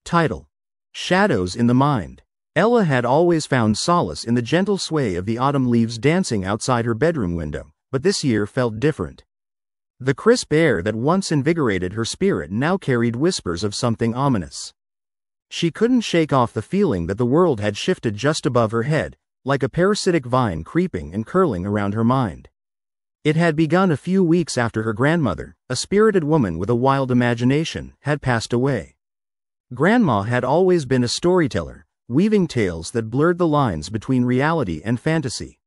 Title: Shadows in the Mind. Ella had always found solace in the gentle sway of the autumn leaves dancing outside her bedroom window, but this year felt different. The crisp air that once invigorated her spirit now carried whispers of something ominous. She couldn't shake off the feeling that the world had shifted just above her head, like a parasitic vine creeping and curling around her mind. It had begun a few weeks after her grandmother, a spirited woman with a wild imagination, had passed away. Grandma had always been a storyteller, weaving tales that blurred the lines between reality and fantasy.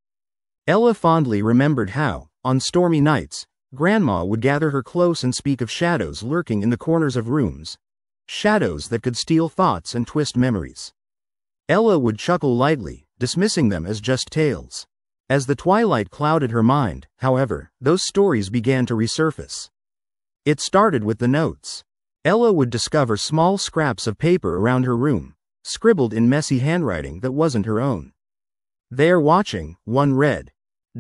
Ella fondly remembered how, on stormy nights, Grandma would gather her close and speak of shadows lurking in the corners of rooms, shadows that could steal thoughts and twist memories. Ella would chuckle lightly, dismissing them as just tales. As the twilight clouded her mind, however, those stories began to resurface. It started with the notes. Ella would discover small scraps of paper around her room, scribbled in messy handwriting that wasn't her own. "They're watching," one read.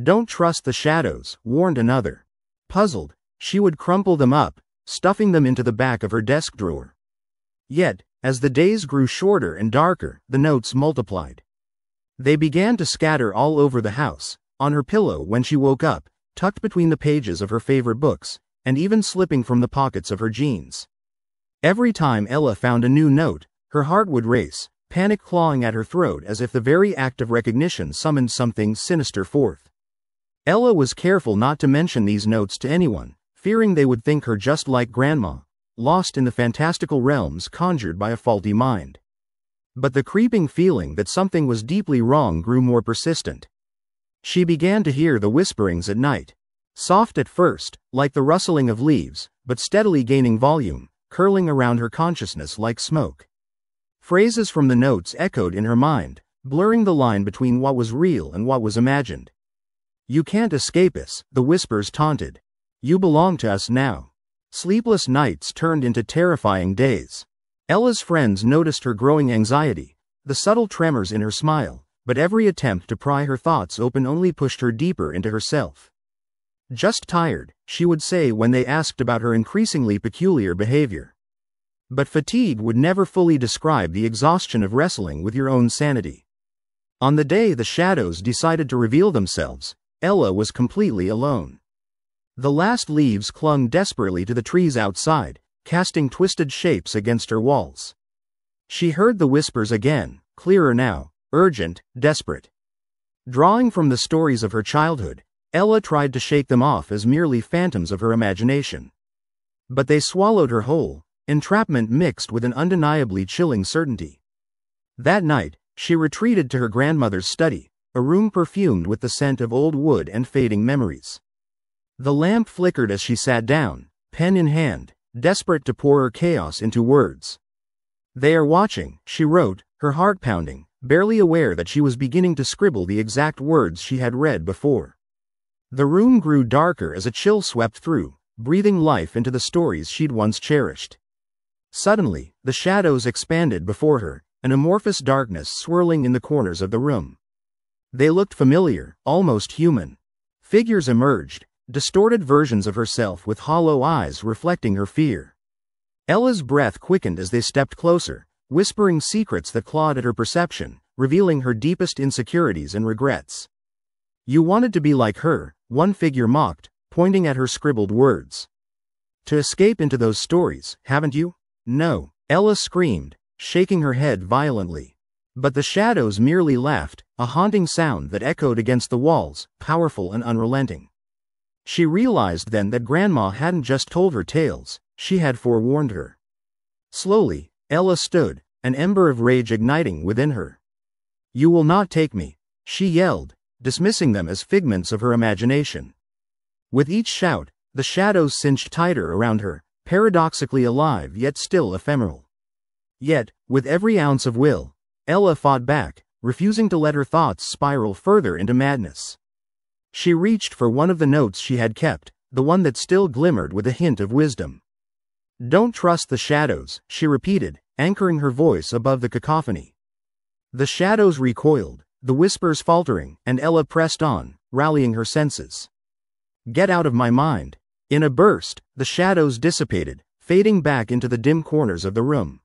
"Don't trust the shadows," warned another. Puzzled, she would crumple them up, stuffing them into the back of her desk drawer. Yet, as the days grew shorter and darker, the notes multiplied. They began to scatter all over the house, on her pillow when she woke up, tucked between the pages of her favorite books, and even slipping from the pockets of her jeans. Every time Ella found a new note, her heart would race, panic clawing at her throat as if the very act of recognition summoned something sinister forth. Ella was careful not to mention these notes to anyone, fearing they would think her just like Grandma, lost in the fantastical realms conjured by a faulty mind. But the creeping feeling that something was deeply wrong grew more persistent. She began to hear the whisperings at night. Soft at first, like the rustling of leaves, but steadily gaining volume, curling around her consciousness like smoke. Phrases from the notes echoed in her mind, blurring the line between what was real and what was imagined. "You can't escape us," the whispers taunted. "You belong to us now." Sleepless nights turned into terrifying days. Ella's friends noticed her growing anxiety, the subtle tremors in her smile, but every attempt to pry her thoughts open only pushed her deeper into herself. "Just tired," she would say when they asked about her increasingly peculiar behavior. But fatigue would never fully describe the exhaustion of wrestling with your own sanity. On the day the shadows decided to reveal themselves, Ella was completely alone. The last leaves clung desperately to the trees outside, casting twisted shapes against her walls. She heard the whispers again, clearer now, urgent, desperate. Drawing from the stories of her childhood, Ella tried to shake them off as merely phantoms of her imagination. But they swallowed her whole, entrapment mixed with an undeniably chilling certainty. That night, she retreated to her grandmother's study, a room perfumed with the scent of old wood and fading memories. The lamp flickered as she sat down, pen in hand, desperate to pour her chaos into words. "They are watching," she wrote, her heart pounding, barely aware that she was beginning to scribble the exact words she had read before. The room grew darker as a chill swept through, breathing life into the stories she'd once cherished. Suddenly, the shadows expanded before her, an amorphous darkness swirling in the corners of the room. They looked familiar, almost human. Figures emerged, distorted versions of herself with hollow eyes reflecting her fear. Ella's breath quickened as they stepped closer, whispering secrets that clawed at her perception, revealing her deepest insecurities and regrets. "You wanted to be like her," one figure mocked, pointing at her scribbled words. "To escape into those stories, haven't you?" "No," Ella screamed, shaking her head violently. But the shadows merely laughed, a haunting sound that echoed against the walls, powerful and unrelenting. She realized then that Grandma hadn't just told her tales, she had forewarned her. Slowly, Ella stood, an ember of rage igniting within her. "You will not take me," she yelled, dismissing them as figments of her imagination. With each shout, the shadows cinched tighter around her, paradoxically alive yet still ephemeral. Yet, with every ounce of will, Ella fought back, refusing to let her thoughts spiral further into madness. She reached for one of the notes she had kept, the one that still glimmered with a hint of wisdom. "Don't trust the shadows," she repeated, anchoring her voice above the cacophony. The shadows recoiled, the whispers faltering, and Ella pressed on, rallying her senses. "Get out of my mind." In a burst, the shadows dissipated, fading back into the dim corners of the room.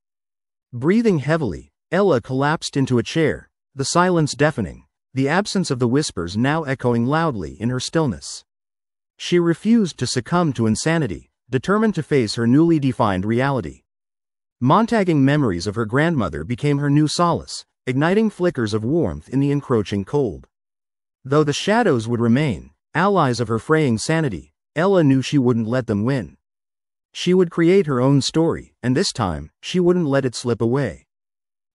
Breathing heavily, Ella collapsed into a chair, the silence deafening, the absence of the whispers now echoing loudly in her stillness. She refused to succumb to insanity, determined to face her newly defined reality. Montaguing memories of her grandmother became her new solace, igniting flickers of warmth in the encroaching cold. Though the shadows would remain, allies of her fraying sanity, Ella knew she wouldn't let them win. She would create her own story, and this time, she wouldn't let it slip away.